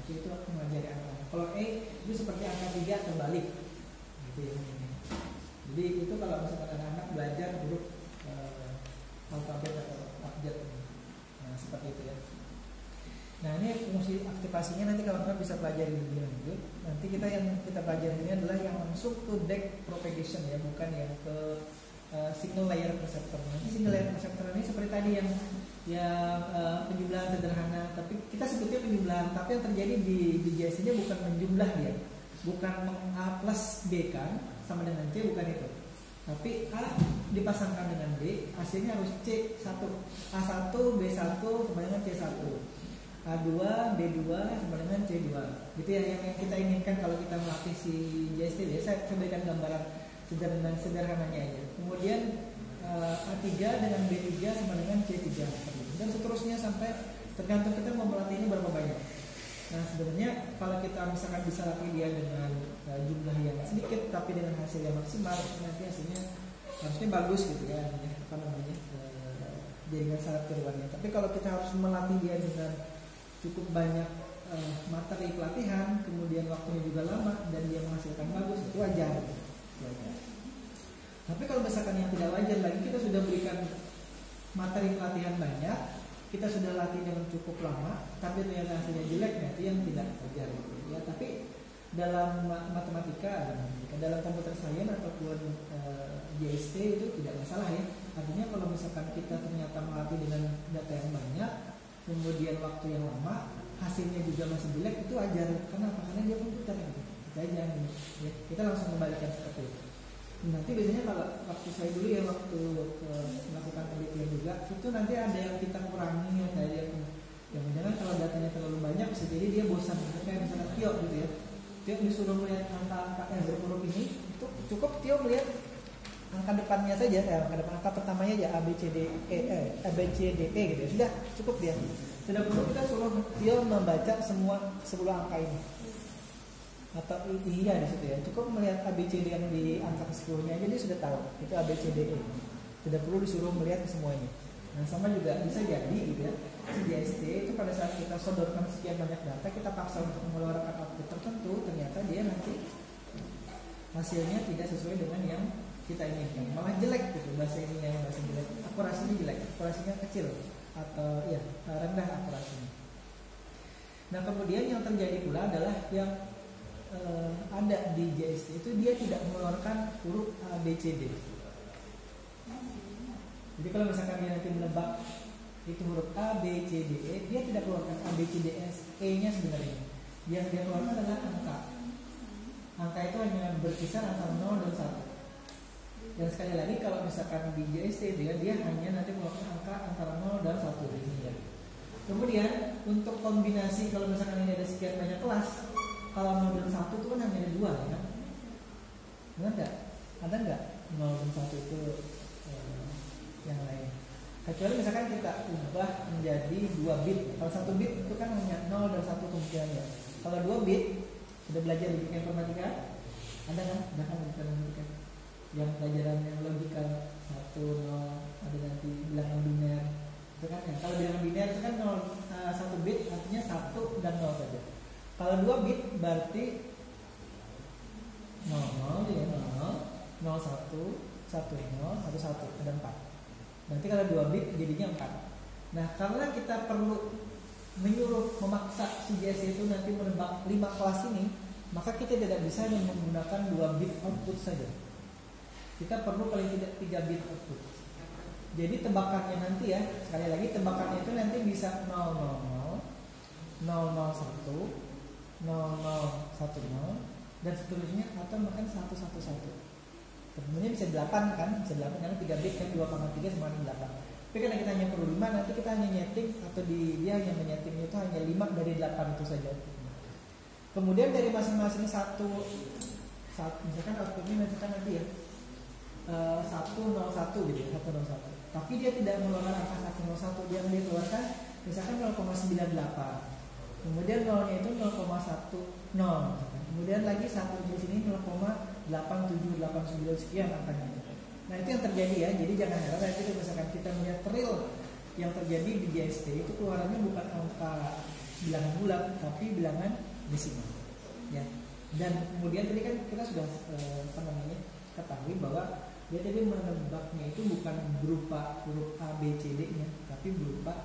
Nanti itu mengajari anak-anak. Kalau E itu seperti angka 3 terbalik gitu ya. Jadi itu kalau misalkan anak-anak belajar huruf alfabet atau abjad, nah seperti itu ya. Nah ini fungsi aktivasinya nanti kalau kalian bisa pelajari lebih lanjut. Nanti yang kita pelajari ini adalah yang langsung ke back propagation ya, bukan yang ke signal layer receptor. Nanti signal layer receptor ini seperti tadi yang penjumlahan sederhana, tapi kita sebutnya penjumlahan, tapi yang terjadi di JST nya bukan menjumlah dia, bukan A plus B kan sama dengan C, bukan itu. Tapi A dipasangkan dengan B, hasilnya harus C1. A1, B1 sama dengan C1. A2, B2 sama dengan C2. Gitu ya yang kita inginkan kalau kita melatih si JST ya. Saya berikan gambaran sederhananya aja. Kemudian A3 dengan B3 sama dengan C3 dan seterusnya sampai tergantung kita mau melatih ini berapa banyak. Nah sebenarnya kalau kita misalkan bisa latih dia dengan jumlah yang sedikit tapi dengan hasil yang maksimal, nanti hasilnya harusnya bagus gitu ya, apa namanya, jaringan saraf tiruannya. Tapi kalau kita harus melatih dia dengan cukup banyak materi pelatihan, kemudian waktunya juga lama dan dia menghasilkan bagus, itu wajar. Tapi kalau misalkan yang tidak wajar lagi, kita sudah berikan materi pelatihan banyak, kita sudah latih dengan cukup lama, tapi ternyata hasilnya jelek, itu yang tidak wajar ya. Tapi dalam matematika, dalam komputer science ataupun JST itu tidak masalah ya. Artinya kalau misalkan kita ternyata melatih dengan data yang banyak, kemudian waktu yang lama, hasilnya juga masih jelek, itu wajar. Kenapa? Karena dia komputer gitu. Kita aja ya. Kita langsung kembalikan seperti itu. Nanti biasanya kalau waktu saya dulu ya, waktu melakukan penelitian juga, itu nanti ada yang kita kurangi, ada yang jangan kalau datanya terlalu banyak bisa jadi dia bosan. Kayak misalnya Tio gitu ya, Tio disuruh melihat angka-angka huruf ini, itu cukup Tio melihat angka depannya saja, angka pertamanya aja A B C D E gitu ya, sudah cukup dia. Tidak perlu kita suruh Tio membaca semua 10 angka ini atau iya di situ ya, cukup melihat ABCD yang di angka ke-10-nya aja dia sudah tahu itu ABCDE. Tidak perlu disuruh melihat ke semuanya. Nah sama juga bisa jadi gitu ya, si JST itu pada saat kita sodorkan sekian banyak data, kita paksa untuk mengeluarkan output tertentu, ternyata dia nanti hasilnya tidak sesuai dengan yang kita inginkan, malah jelek gitu, bahasa ini yang bahasa jelek, akurasinya jelek, akurasinya kecil atau ya rendah akurasinya. Nah kemudian yang terjadi pula adalah yang ada di JST itu dia tidak mengeluarkan huruf A, B, C, D. Jadi kalau misalkan dia nanti menebak itu huruf A, B, C, D, E, dia tidak keluarkan A, B, C, D, E, E-nya sebenarnya. Yang dia keluarkan adalah angka. Angka itu hanya berkisar antara 0 dan 1. Dan sekali lagi kalau misalkan di JST dia hanya nanti mengeluarkan angka antara 0 dan 1 ini ya. Kemudian untuk kombinasi kalau misalkan ini ada sekian banyak kelas, kalau 0 dan 1 itu kan hanya ada 2 ya kan? Benar nggak? Ada nggak 0 dan 1 itu yang lain? Kecuali misalkan kita ubah menjadi 2 bit. Kalau 1 bit itu kan hanya 0 dan 1 kemungkinannya. Kalau 2 bit, sudah belajar di informatika? Ada kan? Ada kan informatika? Yang pelajaran yang logika 1, 0, ada nanti bilangan biner. Itu kan ya. Kalau bilangan biner itu kan 1 bit artinya 1 dan 0 saja. Kalau 2 bit berarti 00 ya, 00, 01, 10, 11, ada 4. Nanti kalau 2 bit jadinya 4. Nah, karena kita perlu memaksa si JST itu nanti menebak 5 kelas ini, maka kita tidak bisa menggunakan 2 bit output saja. Kita perlu paling tidak 3 bit output. Jadi tebakannya nanti ya, sekali lagi tebakannya itu nanti bisa 000, 001, 0010 dan seterusnya, atau bahkan 111. Tentunya bisa 8 kan, bisa 8 karena 3 bit kan 2,3 sama 8. Tapi karena kita hanya perlu 5, nanti kita hanya nyeting atau dia hanya menyetingnya itu hanya 5 dari 8 itu saja. Kemudian dari masing-masing satu misalkan outputnya misalkan nanti ya 101 gitu ya, 101. Tapi dia tidak mengeluarkan angka 101, dia keluarkan misalkan 0,98. Kemudian 0-nya itu 0,10. Kemudian lagi 1 di sini 0,8789 sekian angkanya. Nah itu yang terjadi ya. Jadi jangan heran nanti misalkan kita melihat real yang terjadi di JST itu keluarannya bukan angka bilangan bulat tapi bilangan desimal ya. Dan kemudian tadi kan kita sudah ketahui bahwa dia tadi menebaknya itu bukan berupa huruf A, B, C, D-nya, tapi berupa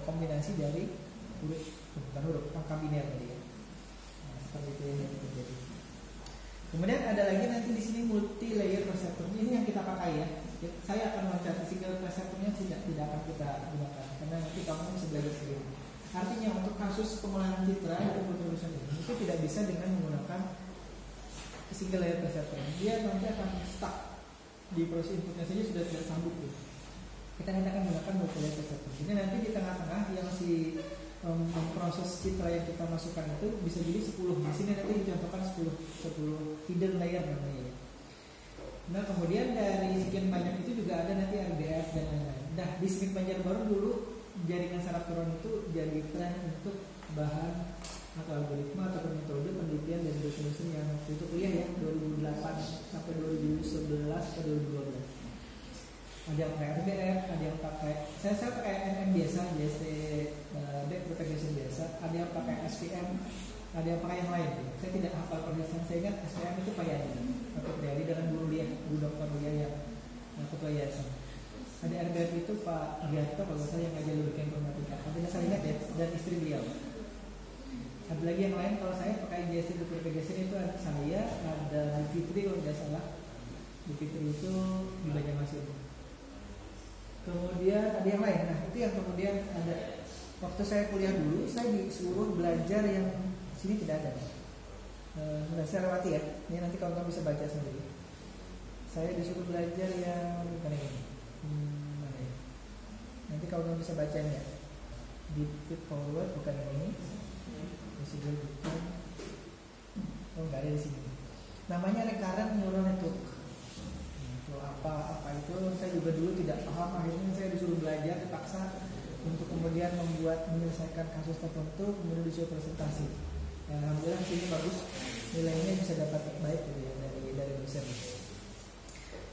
kombinasi dari angka biner tadi ya. Nah, seperti itu yang terjadi. Kemudian ada lagi nanti di sini multi layer perseptor. Ini yang kita pakai ya. Saya akan mencatat single perseptornya tidak akan kita gunakan karena nanti kamu bisa belajar sendiri. Artinya untuk kasus pengolahan citra di computer vision ini itu tidak bisa dengan menggunakan single layer perseptor. Dia nanti akan stuck di proses inputnya saja sudah tidak sanggup tuh. Kita nanti akan menggunakan multi layer perseptor. Jadi nanti di tengah-tengah yang proses citra yang kita masukkan itu bisa jadi 10. Di sini nanti dicontohkan 10 hidden layer namanya ya. Nah kemudian dari sekian banyak itu juga ada nanti RDF dan lain-lain. Nah di Smith Banjarbaru dulu jaringan saraf neuron itu jadi tren untuk bahan atau algoritma atau metode penelitian dan dosen-dosen yang waktu itu kuliah ya 2008 sampai 2011 ke 2012. Ada yang pakai RDF, ada yang pakai saya pakai NM biasa, JST Deep Propagation biasa, ada yang pakai SPM, ada yang pakai yang lain. Saya tidak hafal persis, saya ingat SPM itu Pak Yadi atau Priyadi dengan guru dokter dia yang ketua yayasan. Ada RDF itu Pak Aryato kalau saya yang ngajar logika informatika. Tapi saya ingat ya, dan istri beliau. Ada lagi yang lain kalau saya pakai JST Deep Propagation itu ada saya, ada Fitri kalau tidak salah. Di Fitri itu di Banjarmasin. Kemudian ada yang lain. Nah itu yang kemudian ada. Waktu saya kuliah dulu, saya disuruh belajar yang sini tidak ada. Saya lewati ya. Ini nanti kalau kamu bisa baca sendiri. Saya disuruh belajar yang bukan ini. Mana ya? Nanti kalau kamu bisa bacanya di feed forward bukan ini. Prosedur bukan. Oh nggak ada di sini. Namanya recurrent neural network. Apa itu saya juga dulu tidak paham, akhirnya saya disuruh belajar dipaksa untuk kemudian menyelesaikan kasus tertentu kemudian disuruh presentasi. Alhamdulillah sini bagus, nilainya bisa dapat baik gitu ya dari dosen.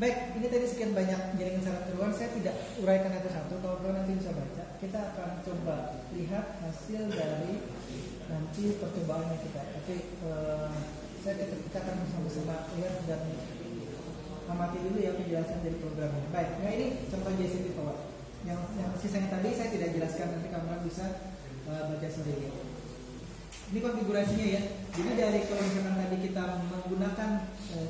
Baik, ini tadi sekian banyak jaringan saraf neuron, saya tidak uraikan satu-satu, kalau kalian nanti bisa baca. Kita akan coba lihat hasil dari nanti percobaannya kita. Tapi kita akan bersama-sama lihat dan amati dulu ya penjelasan dari programnya. Baik, nah ini contoh JST Power. Yang sisanya tadi saya tidak jelaskan, nanti kamu bisa baca sendiri. Ini konfigurasinya ya. Jadi dari kalau misalkan tadi kita menggunakan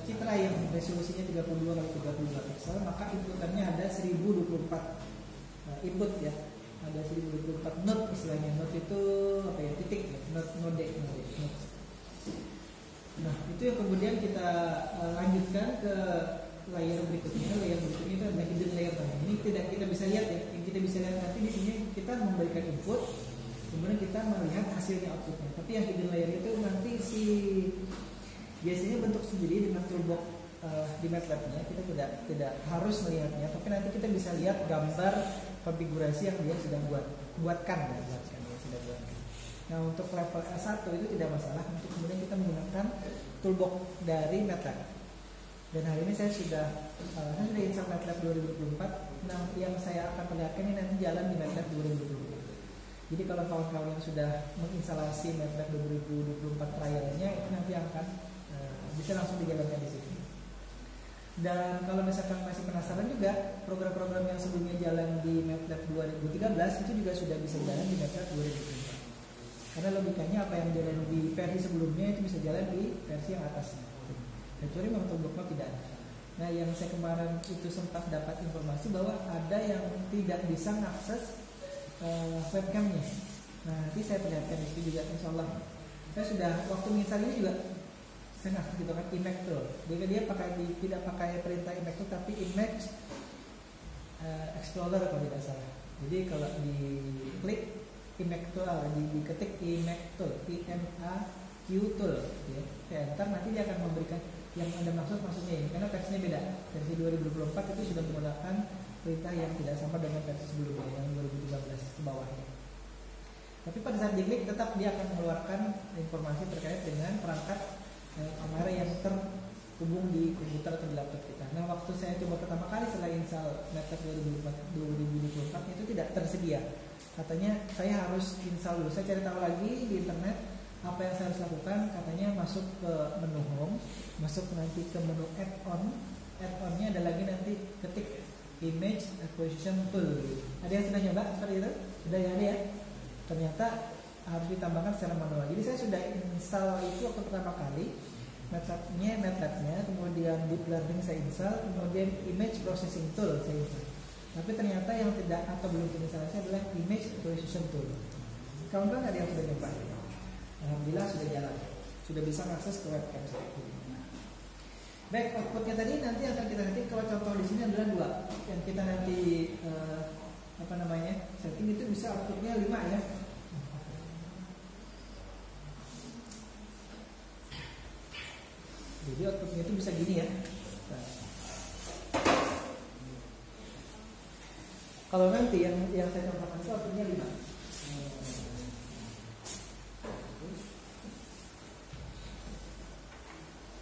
citra yang resolusinya 32 x 32 pixel, maka inputannya ada 1024 input ya. Ada 1024 node istilahnya. Node itu apa ya? Titik ya. Node. Nah, itu yang kemudian kita lanjutkan ke layer berikutnya. Layer berikutnya itu adalah hidden layer. Ini tidak kita bisa lihat ya. Yang kita bisa lihat nanti di sini kita memberikan input, kemudian kita melihat hasilnya outputnya. Tapi yang hidden layer itu nanti biasanya bentuk sendiri dengan toolbox di MATLAB-nya. Kita tidak harus melihatnya, tapi nanti kita bisa lihat gambar konfigurasi yang dia sudah buatkan. Nah untuk level S1 itu tidak masalah, untuk kemudian kita menggunakan toolbox dari MATLAB. Dan hari ini saya sudah install MATLAB 2024. Nah yang saya akan perlihatkan ini nanti jalan di MATLAB 2024. Jadi kalau kawan-kawan yang sudah menginstalasi MATLAB 2024 trialnya itu nanti akan bisa langsung dijalankan di sini. Dan kalau misalkan masih penasaran juga, program-program yang sebelumnya jalan di MATLAB 2013 itu juga sudah bisa jalan di MATLAB 2024. Karena logikanya apa yang jalan di versi sebelumnya itu bisa jalan di versi yang atasnya. Kecuali memang toolbox tidak ada. Nah yang saya kemarin itu sempat dapat informasi bahwa ada yang tidak bisa mengakses webcamnya. Nah nanti saya perlihatkan di sini juga, insya Allah. Saya sudah waktu menginstal ini juga saya nggak gitu kan image tool. Dia tidak pakai perintah image tool tapi image explorer kalau tidak salah. Jadi kalau diklik image tool, diketik image tool, IMAQ tool, ya. Enter nanti dia akan memberikan yang Anda maksudnya ini, karena versinya beda. Versi 2024 itu sudah menggunakan perintah yang tidak sama dengan versi sebelumnya yang 2013 ke bawahnya. Tapi pada saat diklik tetap dia akan mengeluarkan informasi terkait dengan perangkat kamera yang hubung di komputer atau di laptop kita. Nah, waktu saya coba pertama kali setelah install MATLAB 2024 itu tidak tersedia. Katanya saya harus install dulu. Saya cari tahu lagi di internet apa yang saya harus lakukan. Katanya masuk ke menu home, masuk nanti ke menu add-on. Add-onnya ada lagi nanti ketik image acquisition tool. Ada yang sudah nyoba seperti itu? Sudah ya, ada ya? Ternyata harus ditambahkan secara manual. Jadi saya sudah install itu waktu pertama kali. MATLAB-nya, kemudian deep learning saya install, kemudian image processing tool saya install. Tapi ternyata yang tidak atau belum terinstallasi adalah image acquisition tool. Kawan-kawan ada yang sudah nyoba? Alhamdulillah sudah jalan, sudah bisa mengakses ke webcam saya. Baik, outputnya tadi nanti akan kita setting. Kalau contoh di sini adalah 2 yang kita nanti setting itu bisa outputnya 5 ya. Jadi outputnya itu bisa gini ya. Nah. Kalau nanti yang saya contohkan itu outputnya 5.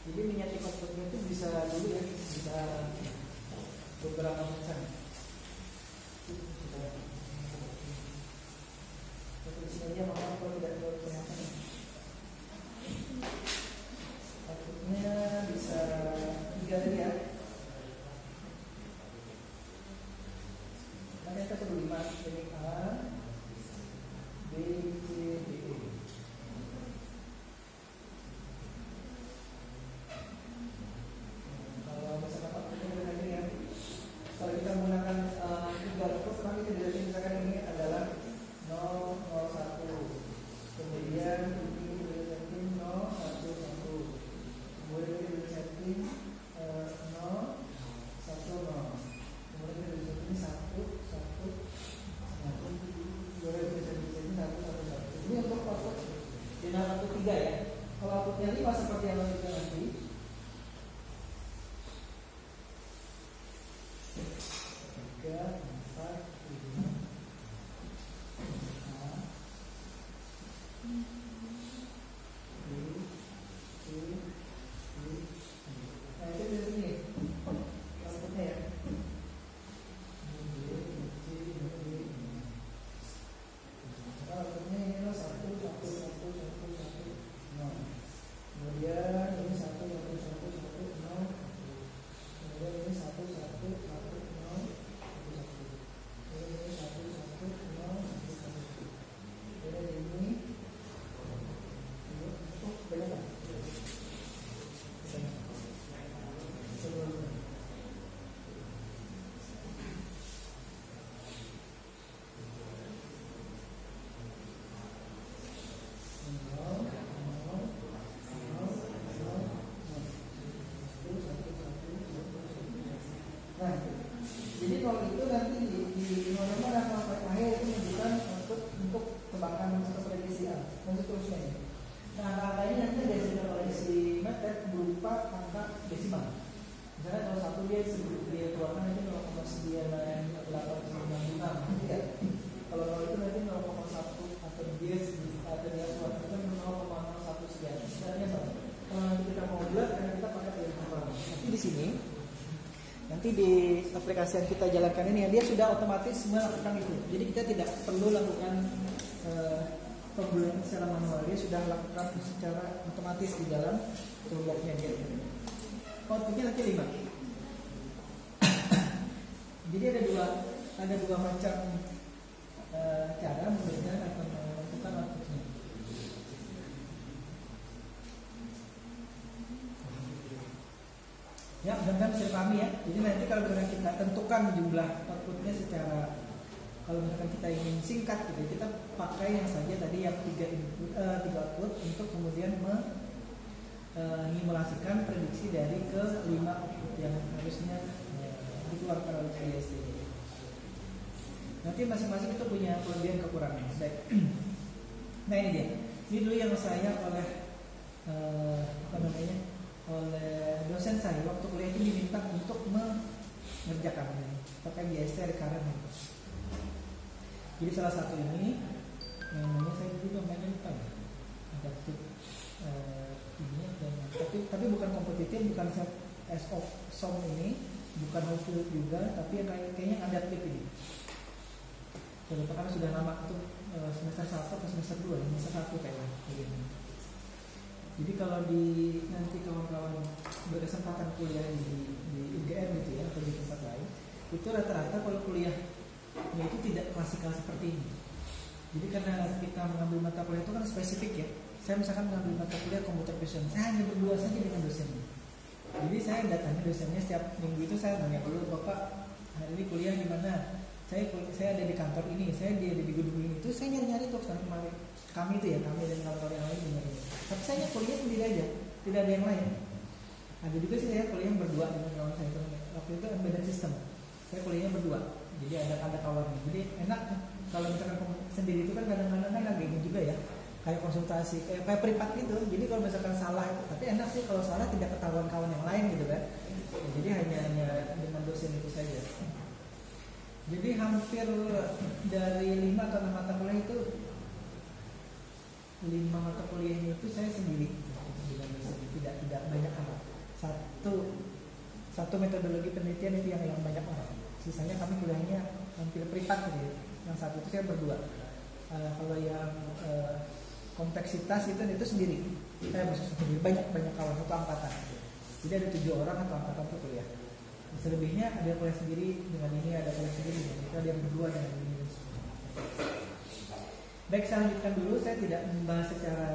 Jadi menyeting outputnya itu bisa dulu ya, bisa beberapa macam. Tulisannya maaf kalau tidak terlalu kelihatan. Outputnya bisa 3 tadi ya. Nanti kita perlu 5 ini A, B, C, D, E. Kalau misalkan outputnya benar ya, kalau kita menggunakan 3 output, maka kita bisa misalkan ini adalah 0, 0, 1. Kemudian ini kita setting 0, 1, 1. Kemudian kita bisa setting 0, 1, 0. Kemudian kita bisa setting 1, 1, 1. Kemudian kita bisa setting 1, 1, 1. Ini untuk output binario output 3 ya. Kalau outputnya 5 seperti yang kita nanti. 3, 4, 5. Nah, itu di sini outputnya ya. Outputnya ini 1, 1, 1, 1, 1, 0. Kemudian ini 1, 1, 1, 1, 0. Kemudian ini 1, 1, 1, 1, 0. Kemudian ini 1, 1, 1, 0. Kemudian ini berapa? Nah, jadi kalau itu nanti di nomor angka akhir itu menunjukkan untuk tebakan atau prediksi A dan seterusnya. Nah, angka ini nanti dihasilkan oleh si MATLAB berupa angka desimal. Misalnya kalau 1 dia keluarkan itu 0,986 ya. Kalau 0 itu nanti 0,1 atau dia keluarkan itu 0,01 sekian. Misalnya sama. Kalau nanti kita mau buat, karena kita pakai perhitungan. Tapi di sini nanti di aplikasi yang kita jalankan ini dia sudah otomatis melakukan itu. Jadi kita tidak perlu lakukan pembuatan secara manual, dia sudah lakukan secara otomatis di dalam toolbox-nya dia. Outputnya nanti 5. Jadi ada dua macam cara memberikan atau menentukan outputnya. Ya, mudah-mudahan bisa dipahami ya. Jadi nanti kalau misalkan kita tentukan jumlah outputnya secara, kalau misalkan kita ingin singkat gitu, kita pakai yang saja tadi yang 3 output untuk kemudian mensimulasikan prediksi dari ke 5 output yang harusnya dikeluarkan oleh IST. Nanti masing-masing itu punya kelebihan kekurangan. Baik. Nah ini dia. Ini dulu yang saya oleh oleh dosen saya waktu kuliah itu diminta untuk mengerjakan ini pakai GST recurrent. Jadi salah satu ini namanya saya juga mainnya lupa ya. Ada tip ini dan tapi bukan kompetitif penelitian bukan set as of song ini, bukan whole field juga, tapi yang kayaknya adaptif ini. Karena sudah lama itu semester 1 atau semester 2, semester 1 kayaknya. Jadi kalau nanti kawan-kawan berkesempatan kuliah di UGM gitu ya, atau di tempat lain, itu rata-rata kalau kuliahnya itu tidak klasikal seperti ini. Jadi karena kita mengambil mata kuliah itu kan spesifik ya. Saya misalkan mengambil mata kuliah computer vision, saya hanya berdua saja dengan dosennya. Jadi saya datangi dosennya setiap minggu itu, saya nanya dulu, Bapak hari ini kuliah di mana? Saya ada di kantor ini, saya ada di gedung ini. Itu saya nyari-nyari tuh sekarang kemarin. Kami itu ya, kami dan kantor yang lain nyari. Tapi saya kuliah sendiri aja, tidak ada yang lain. Ada juga sih saya kuliah berdua dengan kawan saya. Waktu itu embedded system, saya kuliahnya berdua. Jadi ada kawannya. Jadi enak kalau misalkan sendiri itu kan kadang-kadang kan agak ini juga ya. Kayak konsultasi, kayak privat gitu. Jadi kalau misalkan salah, tapi enak sih kalau salah tidak ketahuan kawan yang lain gitu kan. Jadi hanya dengan dosen itu saja. Jadi hampir dari 5 atau 6 mata kuliah itu, 5 mata kuliahnya itu saya sendiri dengan dosen, tidak banyak anak. Satu metodologi penelitian itu yang banyak orang. Sisanya kami kuliahnya hampir privat gitu. Yang satu itu saya berdua. Kalau yang kompleksitas itu sendiri. Saya masuk sendiri, banyak kawan, satu angkatan. Jadi ada 7 orang atau angkatan itu kuliah. Selebihnya ada yang kuliah sendiri dengan ini, ada kuliah sendiri dengan itu, ada yang berdua dengan ini. Baik, saya lanjutkan dulu. Saya tidak membahas secara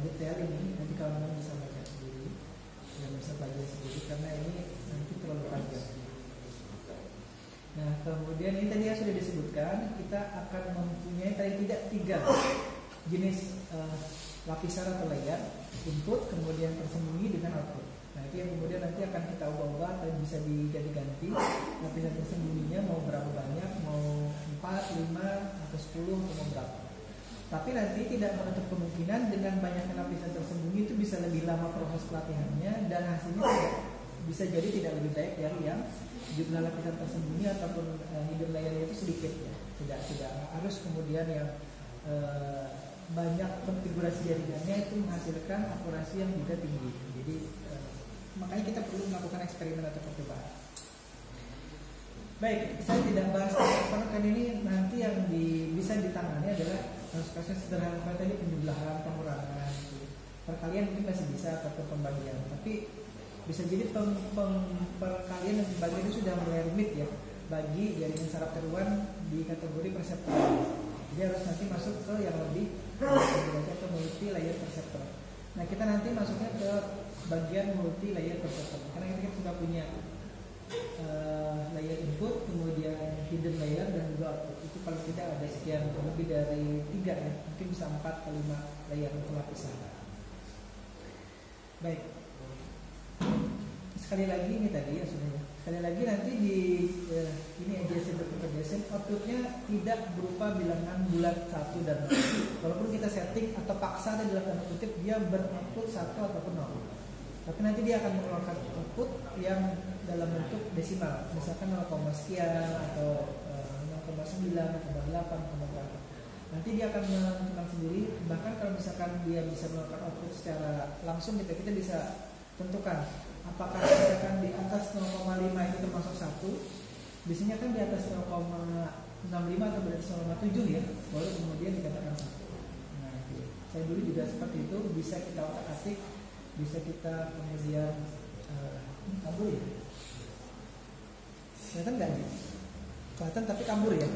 detail ini. Nanti kawan-kawan bisa baca sendiri dan bisa belajar sendiri karena ini nanti terlalu panjang. Nah, kemudian ini tadi yang sudah disebutkan, kita akan mempunyai paling tidak 3 jenis lapisan atau layer, input, kemudian tersembunyi dengan output. Nah, itu yang kemudian nanti akan kita ubah-ubah atau bisa diganti-ganti lapisan tersembunyinya mau berapa banyak, mau 4, 5, atau 10, atau mau berapa. Tapi nanti tidak menutup kemungkinan dengan banyaknya lapisan tersembunyi itu bisa lebih lama proses pelatihannya dan hasilnya bisa jadi tidak lebih baik dari yang jumlah lapisan tersembunyi ataupun hidden layer itu sedikit ya. Tidak harus kemudian yang banyak konfigurasi jaringannya itu menghasilkan akurasi yang juga tinggi. Jadi makanya kita perlu melakukan eksperimen atau percobaan. Baik, saya tidak bahas karena kan ini nanti yang bisa ditangani adalah kasus sederhana tadi, penjumlahan, pengurangan. Perkalian mungkin masih bisa ataupun pembagian, tapi bisa jadi perkalian dan pembagian itu sudah mulai rumit ya bagi jaringan saraf tiruan di kategori perseptor. Jadi harus nanti masuk ke yang lebih atau multi layer perseptor. Nah, kita nanti masuknya ke bagian multi layer perseptor karena kita sudah punya layer input, kemudian hidden layer dan juga output. Itu paling tidak ada sekian, lebih dari 3 ya, mungkin bisa 4 atau 5 layer untuk lapisan. Baik, sekali lagi ini tadi ya sudah ya. Sekali lagi nanti di ini adjacent dan adjacent outputnya tidak berupa bilangan bulat 1 dan 0. Walaupun kita setting atau paksa ada dalam tanda kutip dia beroutput 1 ataupun 0. Tapi nanti dia akan mengeluarkan output yang dalam bentuk desimal, misalkan 0, sekian atau 0,9 atau 8 atau berapa. Nanti dia akan menentukan sendiri. Bahkan kalau misalkan dia bisa mengeluarkan output secara langsung, kita bisa tentukan apakah misalkan di atas 0,5 itu termasuk 1. Biasanya kan di atas 0,65 atau di atas 0,7 ya, baru kemudian dikatakan 1. Nah, saya dulu juga seperti itu, bisa kita otak-atik, bisa kita kemudian kabur ya. Kelihatan nggak nih? Kelihatan tapi kabur ya.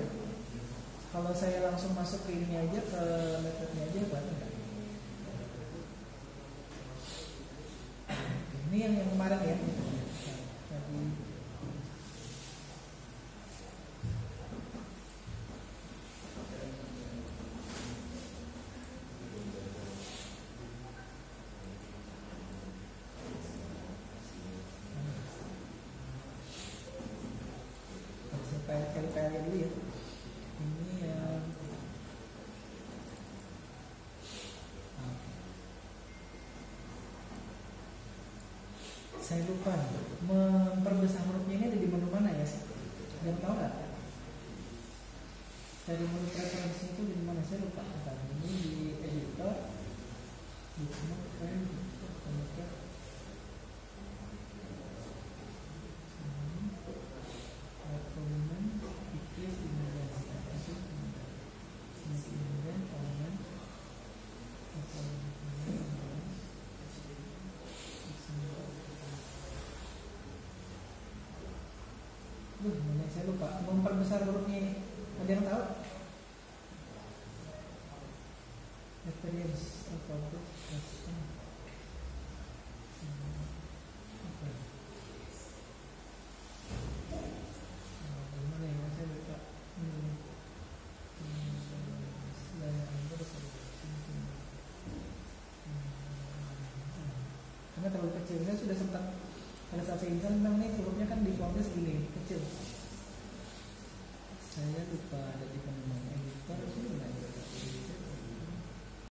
Kalau saya langsung masuk ke ini aja, ke metodenya aja, kelihatan nggak? Ini yang kemarin ya. Tadi kali dulu ya. Ini yang saya lupa memperbesar hurufnya ini ada di menu mana ya? Dan tahu nggak? Dari menu preferensi itu di mana? Saya lupa. Ini di editor, di mana? Saya lupa memperbesar hurufnya ini. Ada yang tahu? Experience atau gimana ya, saya lupa. Karena terlalu kecil. Saya sudah sempat pada saat saya insan tentang ini hurufnya kan di fontnya segini kecil. Saya lupa ada di penemuan editor sih.